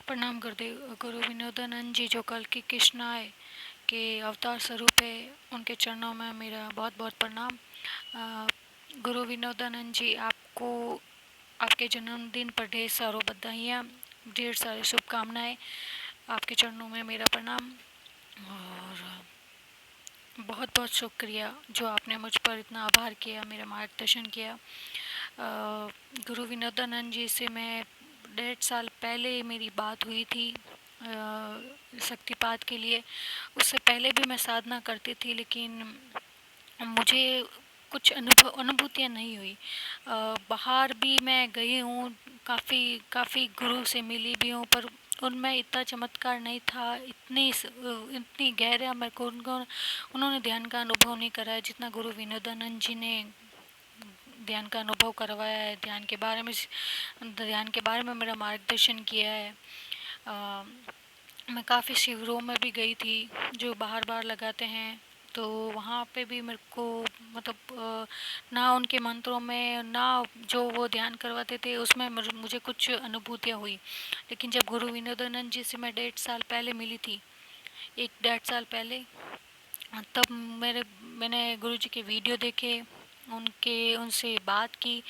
प्रणाम गुरुदेव। गुरु विनोदानंद जी जो कल की कृष्ण आए के अवतार स्वरूप है, उनके चरणों में मेरा बहुत बहुत प्रणाम। गुरु विनोदानंद जी, आपको आपके जन्मदिन पर ढेर सारों बधाइयाँ, ढेर सारी शुभकामनाएं। आपके चरणों में मेरा प्रणाम और बहुत बहुत शुक्रिया जो आपने मुझ पर इतना आभार किया, मेरा मार्गदर्शन किया। गुरु विनोदानंद जी से मैं 1.5 साल पहले मेरी बात हुई थी शक्तिपात के लिए। उससे पहले भी मैं साधना करती थी, लेकिन मुझे कुछ अनुभूतियाँ नहीं हुई। बाहर भी मैं गई हूँ, काफ़ी गुरु से मिली भी हूँ, पर उनमें इतना चमत्कार नहीं था, इतनी गहरा मेरे को उन्होंने ध्यान का अनुभव नहीं कराया जितना गुरु विनोदानंद जी ने ध्यान का अनुभव करवाया है। ध्यान के बारे में मेरा मार्गदर्शन किया है। मैं काफ़ी शिविरों में भी गई थी जो बाहर लगाते हैं, तो वहाँ पे भी मेरे को मतलब ना उनके मंत्रों में, ना जो वो ध्यान करवाते थे उसमें मुझे कुछ अनुभूतियाँ हुई। लेकिन जब गुरु विनोदानंद जी से मैं 1.5 साल पहले मिली थी, 1-1.5 साल पहले, तब मैंने गुरु जी के वीडियो देखे, उनसे बात की,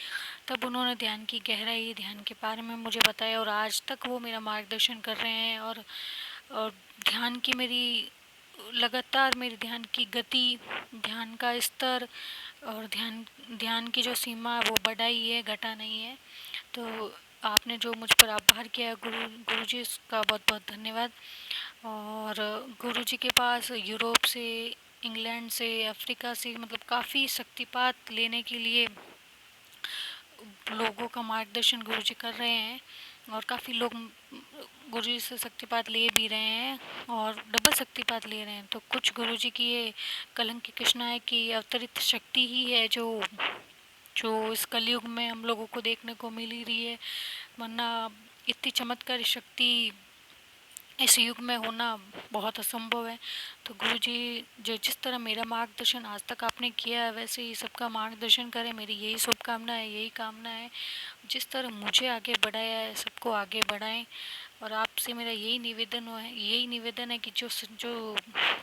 तब उन्होंने ध्यान की गहराई, ध्यान के बारे में मुझे बताया और आज तक वो मेरा मार्गदर्शन कर रहे हैं। और ध्यान की लगातार मेरी ध्यान की गति, ध्यान का स्तर और ध्यान की जो सीमा है वो बढ़ाई है, घटा नहीं है। तो आपने जो मुझ पर आभार किया गुरु जी, का बहुत बहुत धन्यवाद। और गुरु जी के पास यूरोप से, इंग्लैंड से, अफ्रीका से, मतलब काफ़ी शक्तिपात लेने के लिए लोगों का मार्गदर्शन गुरु जी कर रहे हैं और काफ़ी लोग गुरु जी से शक्तिपात ले भी रहे हैं और डबल शक्तिपात ले रहे हैं। तो कुछ गुरु जी की ये कलंक की कृष्णा है कि अवतरित शक्ति ही है जो इस कलयुग में हम लोगों को देखने को मिल ही रही है, वरना इतनी चमत्कारी शक्ति इस युग में होना बहुत असंभव है। तो गुरु जी जो जिस तरह मेरा मार्गदर्शन आज तक आपने किया है, वैसे ही सबका मार्गदर्शन करें, मेरी यही शुभकामना है, यही कामना है। जिस तरह मुझे आगे बढ़ाया है, सबको आगे बढ़ाएं। और आपसे मेरा यही निवेदन है कि जो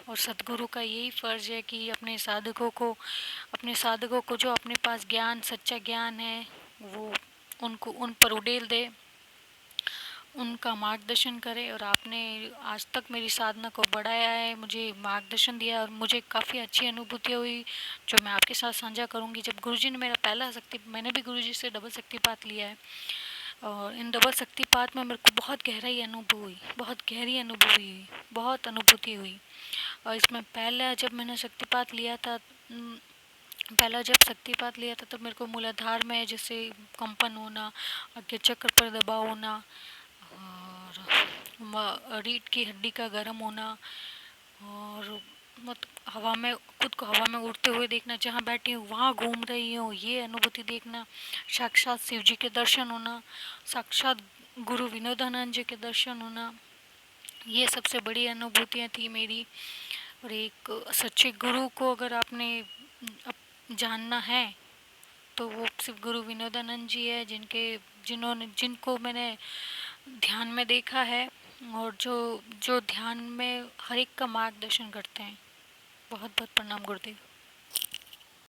और सद्गुरु का यही फर्ज है कि अपने साधकों को जो अपने पास ज्ञान, सच्चा ज्ञान है, वो उन पर उड़ेल दे, उनका मार्गदर्शन करें। और आपने आज तक मेरी साधना को बढ़ाया है, मुझे मार्गदर्शन दिया और मुझे काफ़ी अच्छी अनुभूतियाँ हुई जो मैं आपके साथ साझा करूंगी। जब गुरुजी ने मैंने भी गुरुजी से डबल शक्तिपात लिया है और इन डबल शक्तिपात में मेरे को बहुत गहरी अनुभूति हुई, बहुत अनुभूति हुई। और इसमें पहला जब शक्तिपात लिया था तब मेरे को मूलाधार में जैसे कंपन होना, आगे चक्र पर दबाव होना और रीढ़ की हड्डी का गर्म होना और मतलब खुद को हवा में उड़ते हुए देखना, जहाँ बैठी हूँ वहाँ घूम रही हूँ, ये अनुभूति देखना, साक्षात शिव जी के दर्शन होना, साक्षात गुरु विनोदानंद जी के दर्शन होना, ये सबसे बड़ी अनुभूतियाँ थी मेरी। और एक सच्चे गुरु को अगर आपने जानना है तो वो सिर्फ गुरु विनोदानंद जी है, जिनको मैंने ध्यान में देखा है और जो ध्यान में हर एक का मार्गदर्शन करते हैं। बहुत बहुत प्रणाम गुरुदेव।